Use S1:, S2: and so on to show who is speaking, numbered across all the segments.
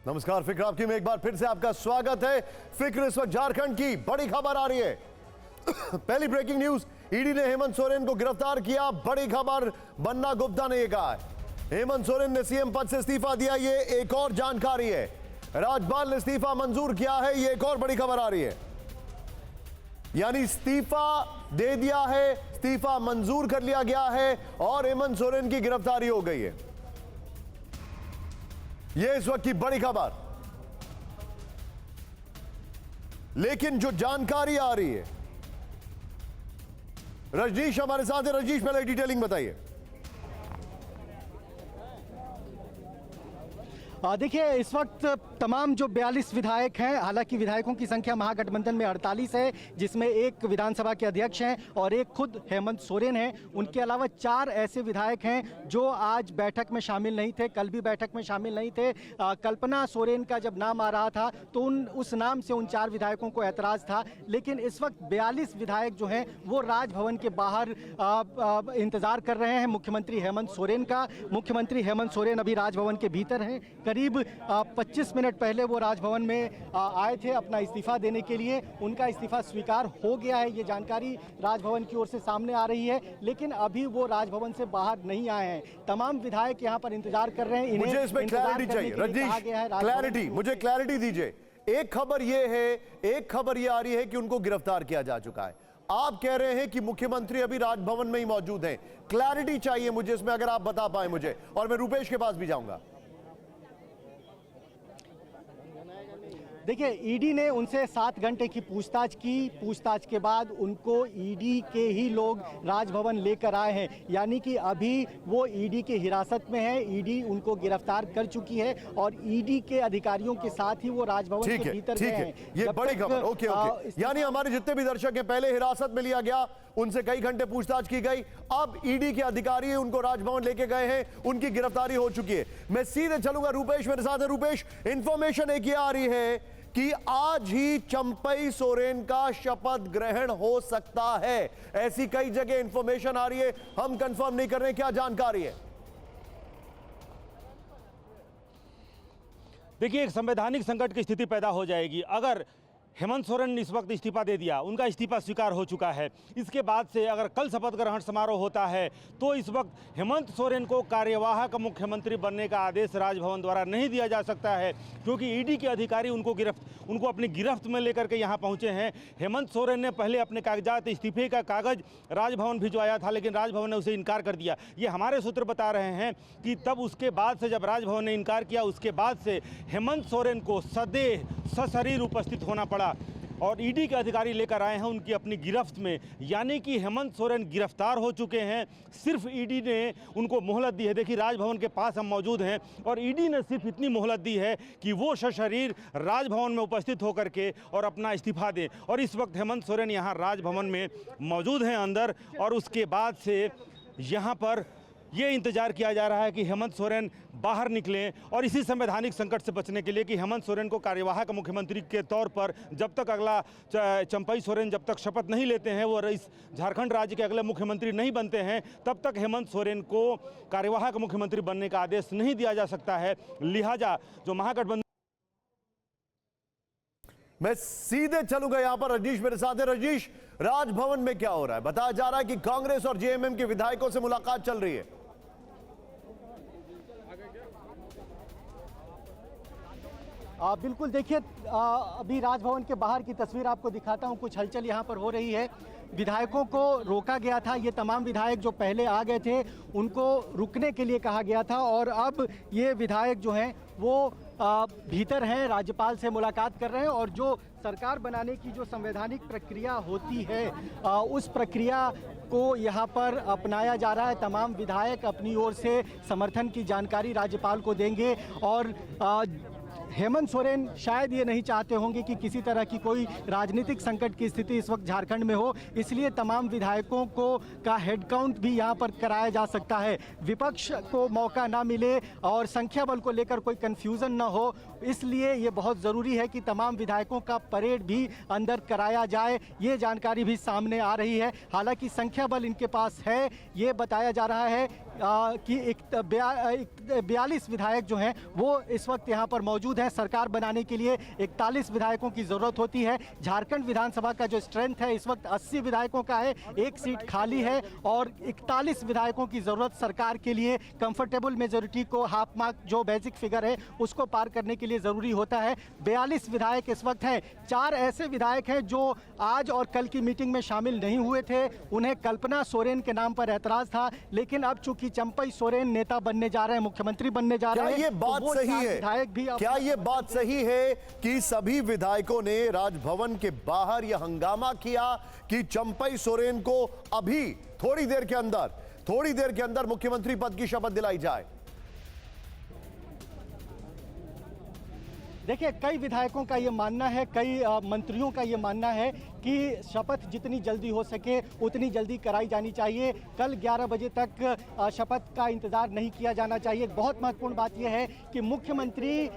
S1: नमस्कार फिक्र आपकी में एक बार फिर से आपका स्वागत है। फिक्र इस वक्त झारखंड की बड़ी खबर आ रही है। पहली ब्रेकिंग न्यूज, ईडी ने हेमंत सोरेन को गिरफ्तार किया। बड़ी खबर, बन्ना गुप्ता ने यह कहा है हेमंत सोरेन ने सीएम पद से इस्तीफा दिया। ये एक और जानकारी है। राज्यपाल ने इस्तीफा मंजूर किया है। ये एक और बड़ी खबर आ रही है, यानी इस्तीफा दे दिया है, इस्तीफा मंजूर कर लिया गया है और हेमंत सोरेन की गिरफ्तारी हो गई है। यह इस वक्त की बड़ी खबर। लेकिन जो जानकारी आ रही है, रजनीश हमारे साथ है। रजनीश, पहले डिटेलिंग बताइए।
S2: देखिए, इस वक्त तमाम जो 42 विधायक हैं, हालांकि विधायकों की संख्या महागठबंधन में 48 है, जिसमें एक विधानसभा के अध्यक्ष हैं और एक खुद हेमंत सोरेन हैं। उनके अलावा 4 ऐसे विधायक हैं जो आज बैठक में शामिल नहीं थे, कल भी बैठक में शामिल नहीं थे। कल्पना सोरेन का जब नाम आ रहा था तो उस नाम से उन 4 विधायकों को ऐतराज़ था। लेकिन इस वक्त 42 विधायक जो हैं वो राजभवन के बाहर इंतजार कर रहे हैं मुख्यमंत्री हेमंत सोरेन का। मुख्यमंत्री हेमंत सोरेन अभी राजभवन के भीतर हैं। करीब 25 मिनट पहले वो राजभवन में आए थे अपना इस्तीफा देने के लिए। उनका इस्तीफा स्वीकार हो गया है, ये जानकारी राजभवन की ओर से सामने आ रही है। लेकिन अभी वो राजभवन से बाहर नहीं आए हैं। तमाम विधायक यहाँ पर इंतजार कर रहे हैं।
S1: मुझे इसमें क्लैरिटी चाहिए रजनीश, क्लैरिटी, मुझे क्लैरिटी दीजिए। एक खबर ये है, एक खबर ये आ रही है कि उनको गिरफ्तार किया जा चुका है। आप कह रहे हैं कि मुख्यमंत्री अभी राजभवन में ही मौजूद हैं। क्लैरिटी चाहिए मुझे इसमें, अगर आप बता पाए मुझे। और मैं रुपेश के पास भी जाऊंगा।
S2: देखिए, ईडी ने उनसे 7 घंटे की पूछताछ की। पूछताछ के बाद उनको ईडी के ही लोग राजभवन लेकर आए हैं, यानी कि अभी वो ईडी के हिरासत में है। ईडी उनको गिरफ्तार कर चुकी है और ईडी के अधिकारियों के साथ ही वो राजभवन के भीतर गए हैं।
S1: ये बड़ी खबर। ओके, यानी हमारे जितने भी दर्शक हैं, पहले हिरासत में लिया गया, उनसे कई घंटे पूछताछ की गई, अब ईडी के अधिकारी उनको राजभवन लेके गए हैं, उनकी गिरफ्तारी हो चुकी है। मैं सीधे चलूंगा, रुपेश मेरे साथ है। रुपेश, इंफॉर्मेशन एक ये आ रही है कि आज ही चंपई सोरेन का शपथ ग्रहण हो सकता है। ऐसी कई जगह इंफॉर्मेशन आ रही है, हम कंफर्म नहीं कर रहे। क्या जानकारी है?
S3: देखिए, एक संवैधानिक संकट की स्थिति पैदा हो जाएगी अगर हेमंत सोरेन ने इस वक्त इस्तीफा दे दिया। उनका इस्तीफा स्वीकार हो चुका है। इसके बाद से अगर कल शपथ ग्रहण समारोह होता है तो इस वक्त हेमंत सोरेन को कार्यवाहक मुख्यमंत्री बनने का आदेश राजभवन द्वारा नहीं दिया जा सकता है, क्योंकि ईडी के अधिकारी उनको अपनी गिरफ्त में लेकर के यहाँ पहुँचे हैं। हेमंत सोरेन ने पहले अपने कागजात, इस्तीफे का कागज राजभवन भिजवाया था, लेकिन राजभवन ने उसे इनकार कर दिया। ये हमारे सूत्र बता रहे हैं कि तब उसके बाद से, जब राजभवन ने इनकार किया, उसके बाद से हेमंत सोरेन को सदेह सशरीर उपस्थित होना पड़ा और ईडी के अधिकारी लेकर आए हैं उनकी अपनी गिरफ्त में। यानी कि हेमंत सोरेन गिरफ्तार हो चुके हैं। सिर्फ ईडी ने उनको मोहलत दी है। देखिए, राजभवन के पास हम मौजूद हैं और ईडी ने सिर्फ इतनी मोहलत दी है कि वो सशरीर राजभवन में उपस्थित होकर के और अपना इस्तीफा दें। और इस वक्त हेमंत सोरेन यहाँ राजभवन में मौजूद हैं अंदर, और उसके बाद से यहाँ पर ये इंतजार किया जा रहा है कि हेमंत सोरेन बाहर निकलें। और इसी संवैधानिक संकट से बचने के लिए कि हेमंत सोरेन को कार्यवाहक मुख्यमंत्री के तौर पर जब तक अगला चंपई सोरेन जब तक शपथ नहीं लेते हैं, वो इस झारखंड राज्य के अगले मुख्यमंत्री नहीं बनते हैं, तब तक हेमंत सोरेन को कार्यवाहक मुख्यमंत्री बनने का आदेश नहीं दिया जा सकता है। लिहाजा जो महागठबंधन,
S1: मैं सीधे चलूंगा यहां पर। रजनीश मेरे साथ है। रजनीश, राजभवन में क्या हो रहा है? बताया जा रहा है कि कांग्रेस और जेएमएम के विधायकों से मुलाकात चल रही है।
S2: बिल्कुल, देखिए, अभी राजभवन के बाहर की तस्वीर आपको दिखाता हूं। कुछ हलचल यहां पर हो रही है। विधायकों को रोका गया था। ये तमाम विधायक जो पहले आ गए थे उनको रुकने के लिए कहा गया था और अब ये विधायक जो हैं वो भीतर हैं, राज्यपाल से मुलाकात कर रहे हैं। और जो सरकार बनाने की जो संवैधानिक प्रक्रिया होती है, उस प्रक्रिया को यहाँ पर अपनाया जा रहा है। तमाम विधायक अपनी ओर से समर्थन की जानकारी राज्यपाल को देंगे। और हेमंत सोरेन शायद ये नहीं चाहते होंगे कि किसी तरह की कोई राजनीतिक संकट की स्थिति इस वक्त झारखंड में हो, इसलिए तमाम विधायकों को का हेड काउंट भी यहाँ पर कराया जा सकता है। विपक्ष को मौका ना मिले और संख्या बल को लेकर कोई कंफ्यूजन ना हो, इसलिए ये बहुत ज़रूरी है कि तमाम विधायकों का परेड भी अंदर कराया जाए। ये जानकारी भी सामने आ रही है। हालांकि संख्या बल इनके पास है, ये बताया जा रहा है। कि 42 विधायक जो हैं वो इस वक्त यहाँ पर मौजूद हैं। सरकार बनाने के लिए 41 विधायकों की ज़रूरत होती है। झारखंड विधानसभा का जो स्ट्रेंथ है इस वक्त 80 विधायकों का है, एक सीट खाली है और 41 विधायकों की ज़रूरत सरकार के लिए कंफर्टेबल मेजोरिटी को हाफ मार्क जो बेसिक फिगर है उसको पार करने के लिए ज़रूरी होता है। 42 विधायक इस वक्त हैं। 4 ऐसे विधायक हैं जो आज और कल की मीटिंग में शामिल नहीं हुए थे। उन्हें कल्पना सोरेन के नाम पर ऐतराज़ था, लेकिन अब चूंकि चंपई सोरेन नेता बनने जा रहे हैं, मुख्यमंत्री बनने जा रहे हैं,
S1: ये बात
S2: तो
S1: सही है?
S2: विधायक भी
S1: क्या ये बात सही है कि सभी विधायकों ने राजभवन के बाहर यह हंगामा किया कि चंपई सोरेन को अभी थोड़ी देर के अंदर मुख्यमंत्री पद की शपथ दिलाई जाए?
S2: देखिए, कई विधायकों का ये मानना है, कई मंत्रियों का ये मानना है कि शपथ जितनी जल्दी हो सके उतनी जल्दी कराई जानी चाहिए। कल 11 बजे तक शपथ का इंतज़ार नहीं किया जाना चाहिए। बहुत महत्वपूर्ण बात यह है कि मुख्यमंत्री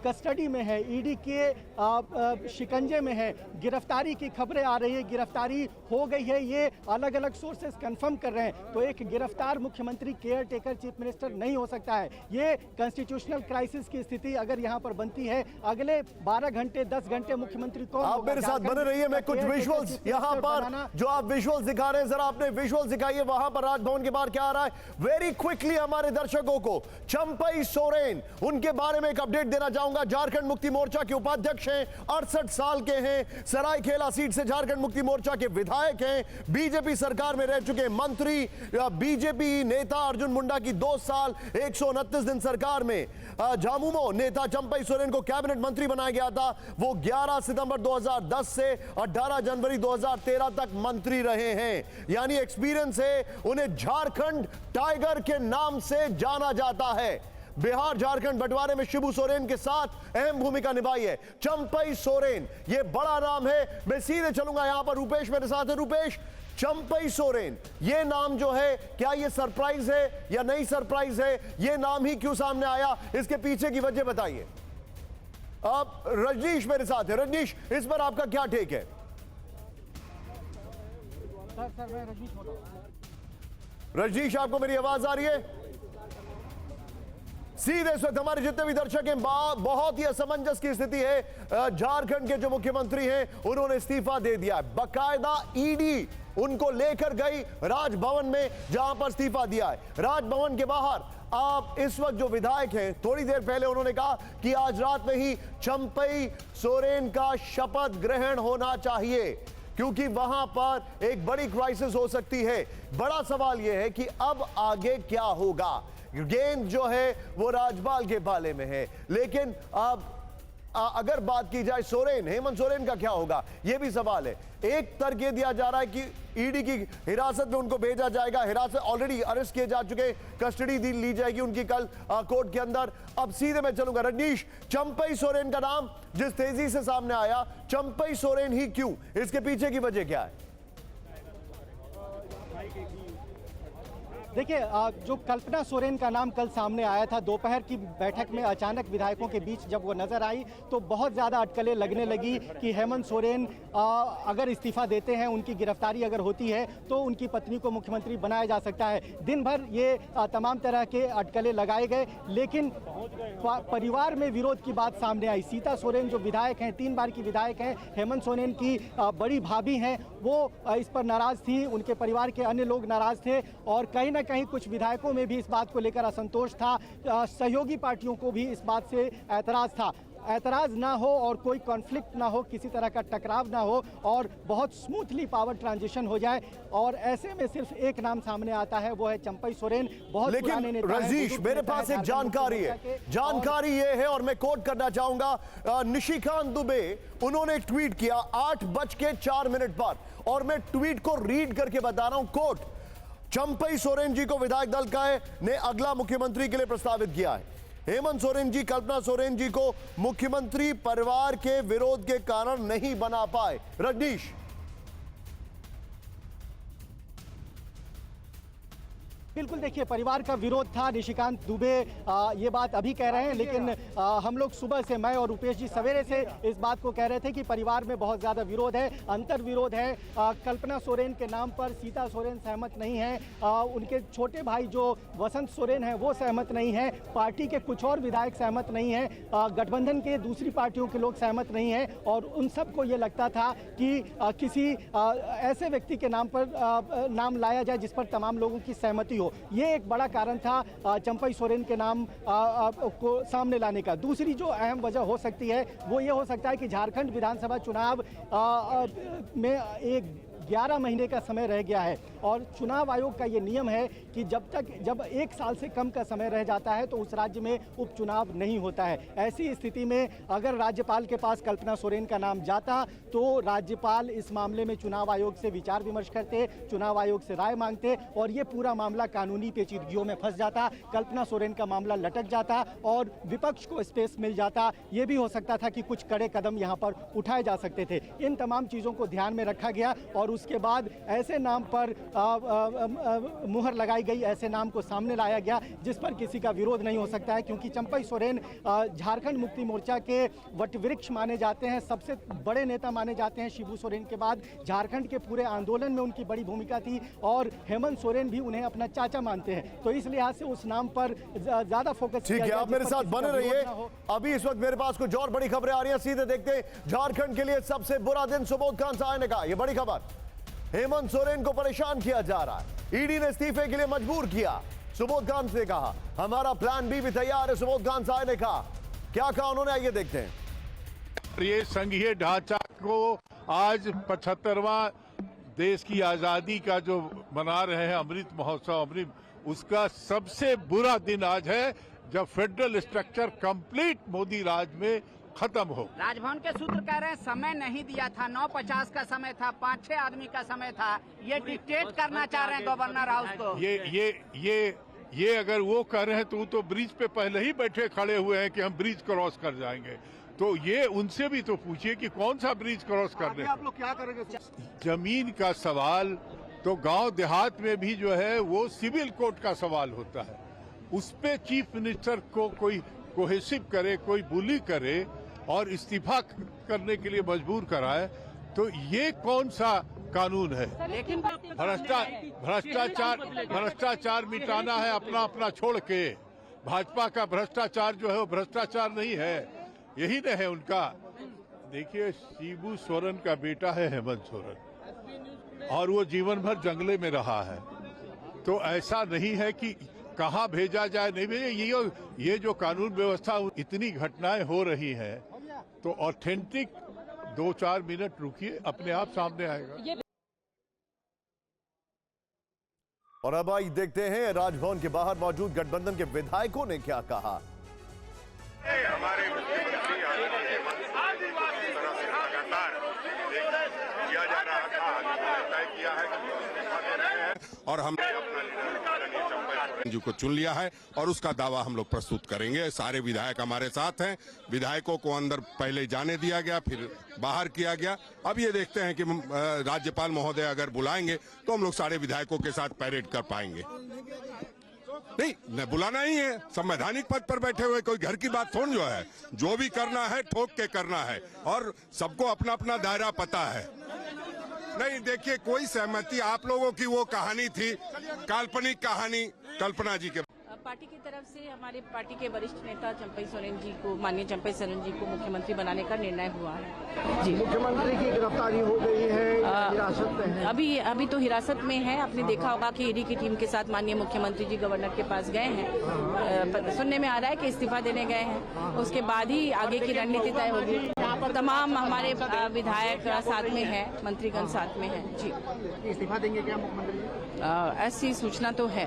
S2: कस्टडी में है, ईडी के शिकंजे में है। गिरफ्तारी की खबरें आ रही है, गिरफ्तारी हो गई है, ये अलग अलग सोर्सेस कंफर्म कर रहे हैं। तो एक गिरफ्तार मुख्यमंत्री केयर टेकर चीफ मिनिस्टर नहीं हो सकता है। ये कॉन्स्टिट्यूशनल क्राइसिस की स्थिति अगर यहाँ पर बनती है, अगले 12 घंटे 10 घंटे मुख्यमंत्री कौन
S1: आप
S2: होगा?
S1: मेरे साथ बने रहिए, मैं कुछ विजुअल्स यहाँ पर जो आप विजुअल्स दिखा रहे हैं, जरा आपने विजुअल्स दिखाइए वहां पर राजभवन के बाहर क्या आ रहा है। वेरी क्विकली हमारे दर्शकों को चंपई सोरेन उनके बारे में एक अपडेट देना चाहूंगा। झारखंड मुक्ति मोर्चा के उपाध्यक्ष हैं, 68 साल के हैं, सरायकेला सीट से झारखंड मुक्ति मोर्चा के विधायक हैं, बीजेपी सरकार में रह चुके मंत्री, बीजेपी नेता अर्जुन मुंडा की 2 साल 129 दिन सरकार में। झामुमो नेता चंपई सोरेन को कैबिनेट मंत्री बनाया गया था। वो 11 सितंबर 2010 से 18 जनवरी 2013 तक मंत्री रहे हैं, यानी एक्सपीरियंस है। उन्हें झारखंड टाइगर के नाम से जाना जाता है। बिहार झारखंड बंटवारे में शिबू सोरेन के साथ अहम भूमिका निभाई है। चंपई सोरेन ये बड़ा नाम है। मैं सीधे चलूंगा यहां पर, रूपेश मेरे साथ है। रूपेश, चंपई सोरेन ये नाम जो है, क्या ये सरप्राइज है या नहीं सरप्राइज है? ये नाम ही क्यों सामने आया, इसके पीछे की वजह बताइए। अब रजनीश मेरे साथ है। रजनीश, इस पर आपका क्या टेक है?
S2: सर मैं रजनीश बोल रहा हूं।
S1: रजनीश, आपको मेरी आवाज आ रही है? सीधे इस वक्त हमारे जितने भी दर्शक हैं, बहुत ही असमंजस की स्थिति है। झारखंड के जो मुख्यमंत्री हैं उन्होंने इस्तीफा दे दिया है। बाकायदा ईडी उनको लेकर गई राजभवन में, जहां पर इस्तीफा दिया है। राजभवन के बाहर आप इस वक्त जो विधायक हैं, थोड़ी देर पहले उन्होंने कहा कि आज रात में ही चंपई सोरेन का शपथ ग्रहण होना चाहिए, क्योंकि वहां पर एक बड़ी क्राइसिस हो सकती है। बड़ा सवाल यह है कि अब आगे क्या होगा। गेंद जो है वो राजपाल के पाले में है, लेकिन अब अगर बात की जाए सोरेन, हेमंत सोरेन का क्या होगा, यह भी सवाल है। एक तर्क ये दिया जा रहा है कि ईडी की हिरासत में उनको भेजा जाएगा। हिरासत ऑलरेडी अरेस्ट किए जा चुके, कस्टडी ली जाएगी उनकी कल कोर्ट के अंदर। अब सीधे मैं चलूंगा रजनीश, चंपई सोरेन का नाम जिस तेजी से सामने आया, चंपई सोरेन ही क्यों, इसके पीछे की वजह क्या है?
S2: देखिए, जो कल्पना सोरेन का नाम कल सामने आया था, दोपहर की बैठक में अचानक विधायकों के बीच जब वो नजर आई तो बहुत ज़्यादा अटकलें लगने लगी कि हेमंत सोरेन अगर इस्तीफा देते हैं, उनकी गिरफ्तारी अगर होती है तो उनकी पत्नी को मुख्यमंत्री बनाया जा सकता है। दिन भर ये तमाम तरह के अटकलें लगाए गए, लेकिन परिवार में विरोध की बात सामने आई। सीता सोरेन जो विधायक हैं, 3 बार की विधायक हैं, हेमंत सोरेन की बड़ी भाभी हैं, वो इस पर नाराज़ थी, उनके परिवार के अन्य लोग नाराज़ थे और कहीं ना कहीं कुछ विधायकों में भी इस बात को लेकर असंतोष था। सहयोगी पार्टियों को भी इस बात से ऐतराज़ था। ऐतराज़ ना हो और कोई कॉन्फ्लिक्ट ना हो, किसी तरह का टकराव ना हो और बहुत स्मूथली पावर ट्रांजिशन हो जाए, और ऐसे में सिर्फ एक नाम सामने आता है, वो है चंपई सोरेन। बहुत पुराने
S1: लेकिन
S2: नेता हैं,
S1: रजनीश, मेरे पास एक जानकारी है, जानकारी ये है और मैं कोट करना चाहूंगा निशिकांत दुबे, उन्होंने ट्वीट किया 8:04 पर, और मैं ट्वीट को रीड करके बता रहा हूं, कोट, चंपई सोरेन जी को विधायक दल का ने अगला मुख्यमंत्री के लिए प्रस्तावित किया है। हेमंत सोरेन जी कल्पना सोरेन जी को मुख्यमंत्री परिवार के विरोध के कारण नहीं बना पाए। रजनीश,
S2: बिल्कुल, देखिए परिवार का विरोध था। निशिकांत दुबे ये बात अभी कह रहे हैं, लेकिन हम लोग सुबह से, मैं और रुपेश जी सवेरे से इस बात को कह रहे थे कि परिवार में बहुत ज़्यादा विरोध है, अंतर विरोध है। कल्पना सोरेन के नाम पर सीता सोरेन सहमत नहीं है, उनके छोटे भाई जो वसंत सोरेन हैं वो सहमत नहीं है, पार्टी के कुछ और विधायक सहमत नहीं हैं, गठबंधन के दूसरी पार्टियों के लोग सहमत नहीं हैं, और उन सबको ये लगता था कि किसी ऐसे व्यक्ति के नाम पर नाम लाया जाए जिस पर तमाम लोगों की सहमति हो। ये एक बड़ा कारण था चंपई सोरेन के नाम को सामने लाने का। दूसरी जो अहम वजह हो सकती है वो ये हो सकता है कि झारखंड विधानसभा चुनाव में एक 11 महीने का समय रह गया है, और चुनाव आयोग का ये नियम है कि जब 1 साल से कम का समय रह जाता है तो उस राज्य में उपचुनाव नहीं होता है। ऐसी स्थिति में अगर राज्यपाल के पास कल्पना सोरेन का नाम जाता तो राज्यपाल इस मामले में चुनाव आयोग से विचार विमर्श करते, चुनाव आयोग से राय मांगते, और ये पूरा मामला कानूनी पेचीदगियों में फंस जाता, कल्पना सोरेन का मामला लटक जाता और विपक्ष को स्पेस मिल जाता। ये भी हो सकता था कि कुछ कड़े कदम यहाँ पर उठाए जा सकते थे। इन तमाम चीज़ों को ध्यान में रखा गया और उसके बाद ऐसे नाम पर मुहर लगाई गई, ऐसे नाम को सामने लाया गया जिस पर किसी का विरोध नहीं हो सकता है, क्योंकि चंपई सोरेन झारखंड मुक्ति मोर्चा के वटवृक्ष माने जाते हैं, सबसे बड़े नेता माने जाते हैं। शिबू सोरेन के बाद झारखंड के पूरे आंदोलन में उनकी बड़ी भूमिका थी, और हेमंत सोरेन भी उन्हें अपना चाचा मानते हैं। तो इस लिहाज से उस नाम पर ज्यादा फोकस।
S1: ठीक है, आप मेरे साथ बने रहिए। अभी इस वक्त मेरे पास कुछ और बड़ी खबरें आ रही हैं, सीधे देखते हैं। झारखंड के लिए सबसे बुरा दिन सुबोध खान साय ने कहा, यह बड़ी खबर। हेमंत सोरेन को परेशान किया जा रहा है, ईडी ने इस्तीफे के लिए मजबूर किया। सुबोध खान से कहा हमारा प्लान बी भी तैयार है, सुबोध खान साय ने कहा। क्या कहा उन्होंने, आइए देखते हैं।
S4: ये संघीय ढांचा को आज 75वां देश की आजादी का जो मना रहे हैं अमृत महोत्सव, उसका सबसे बुरा दिन आज है, जब फेडरल स्ट्रक्चर कंप्लीट मोदी राज में खत्म हो।
S5: राजभवन के सूत्र कह रहे हैं समय नहीं दिया था, 9:50 का समय था, 5-6 आदमी का समय था, ये डिक्टेट करना चाह रहे हैं गवर्नर हाउस को।
S4: ये अगर वो कर रहे हैं तो ब्रिज पे पहले ही बैठे खड़े हुए हैं कि हम ब्रिज क्रॉस कर जाएंगे। तो ये उनसे भी तो पूछिए कि कौन सा ब्रिज क्रॉस करने।
S2: आप लोग क्या करेंगे?
S4: जमीन का सवाल तो गांव देहात में भी जो है वो सिविल कोर्ट का सवाल होता है, उस पे चीफ मिनिस्टर को कोई कोहेसिव करे, कोई बुली करे और इस्तीफा करने के लिए मजबूर कराए, तो ये कौन सा कानून है?
S5: लेकिन
S4: भ्रष्टाचार मिटाना है अपना अपना छोड़ के। भाजपा का भ्रष्टाचार जो है वो भ्रष्टाचार नहीं है, यही न है उनका। देखिए, शिबू सोरेन का बेटा है हेमंत सोरेन, और वो जीवन भर जंगले में रहा है, तो ऐसा नहीं है कि कहाँ भेजा जाए नहीं भेजे। ये जो कानून व्यवस्था, इतनी घटनाएं हो रही हैं, तो ऑथेंटिक 2-4 मिनट रुकिए, अपने आप सामने आएगा।
S1: और अब आई देखते हैं राजभवन के बाहर मौजूद गठबंधन के विधायकों ने क्या कहा।
S6: हमारे मुख्यमंत्री लगातार किया जा रहा था, तय किया है
S7: और हम जी को चुन लिया है और उसका दावा हम लोग प्रस्तुत करेंगे। सारे विधायक हमारे साथ हैं। विधायकों को अंदर पहले जाने दिया गया, फिर बाहर किया गया। अब ये देखते हैं कि राज्यपाल महोदय अगर बुलाएंगे तो हम लोग सारे विधायकों के साथ पैरेड कर पाएंगे। नहीं, बुलाना ही है, संवैधानिक पद पर बैठे हुए, कोई घर की बात थोड़ी जो है। जो भी करना है ठोक के करना है, और सबको अपना अपना दायरा पता है। नहीं, देखिए, कोई सहमति, आप लोगों की वो कहानी थी, काल्पनिक कहानी कल्पना जी के।
S8: पार्टी की तरफ से हमारे पार्टी के वरिष्ठ नेता चंपई सोरेन जी को, माननीय चंपई सोरेन जी को मुख्यमंत्री बनाने का निर्णय हुआ है। जी,
S2: मुख्यमंत्री की गिरफ्तारी हो गई है, हिरासत में है।
S8: अभी तो हिरासत में है। आपने देखा होगा कि ईडी की टीम के साथ माननीय मुख्यमंत्री जी गवर्नर के पास गए हैं। सुनने में आ रहा है कि इस्तीफा देने गए हैं, उसके बाद ही आगे की रणनीति तय होगी। तमाम हमारे विधायक साथ में है, मंत्रीगण साथ में है। जी,
S2: इस्तीफा देंगे क्या मुख्यमंत्री?
S8: ऐसी सूचना तो है,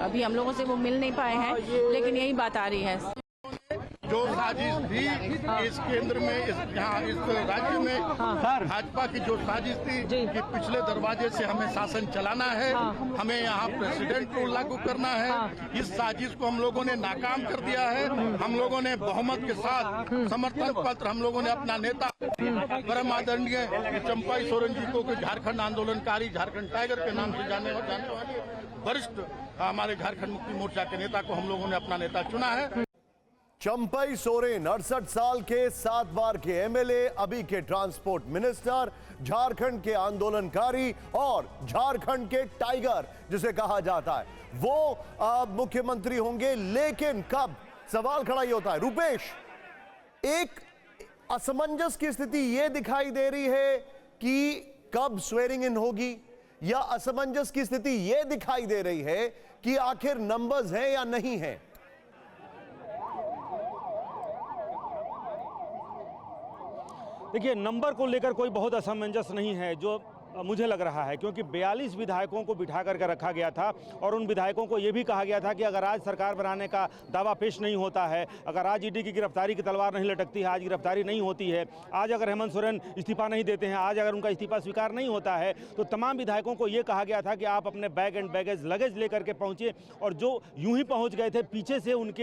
S8: अभी हम लोगों से वो मिल नहीं पाए हैं, लेकिन यही बात आ रही है।
S4: जो साजिश थी इस केंद्र में, इस राज्य में भाजपा की जो साजिश थी कि पिछले दरवाजे से हमें शासन चलाना है, हमें यहाँ प्रेसिडेंट को लागू करना है, इस साजिश को हम लोगों ने नाकाम कर दिया है। हम लोगों ने बहुमत के साथ समर्थन पत्र, हम लोगों ने अपना नेता परम आदरणीय चंपई सोरेन जी को झारखंड आंदोलनकारी, झारखंड टाइगर के नाम से जाने वाले
S9: वरिष्ठ हमारे झारखंड मुक्ति मोर्चा के नेता को हम लोगों ने अपना नेता चुना है।
S1: चंपई सोरेन 68 साल के 7 बार के एमएलए, अभी के ट्रांसपोर्ट मिनिस्टर, झारखंड के आंदोलनकारी और झारखंड के टाइगर जिसे कहा जाता है, वो मुख्यमंत्री होंगे। लेकिन कब, सवाल खड़ा ही होता है। रुपेश, एक असमंजस की स्थिति यह दिखाई दे रही है कि कब स्वेरिंग इन होगी, या असमंजस की स्थिति यह दिखाई दे रही है कि आखिर नंबर्स हैं या नहीं हैं।
S3: देखिए, नंबर को लेकर कोई बहुत असमंजस नहीं है जो मुझे लग रहा है, क्योंकि 42 विधायकों को बिठा करके रखा गया था और उन विधायकों को यह भी कहा गया था कि अगर आज सरकार बनाने का दावा पेश नहीं होता है, अगर आज ईडी की गिरफ्तारी की तलवार नहीं लटकती है, आज गिरफ्तारी नहीं होती है, आज अगर हेमंत सोरेन इस्तीफा नहीं देते हैं, आज अगर उनका इस्तीफा स्वीकार नहीं होता है, तो तमाम विधायकों को यह कहा गया था कि आप अपने बैग एंड बैगेज लगेज लेकर के पहुंचे। और जो यूं ही पहुंच गए थे, पीछे से उनके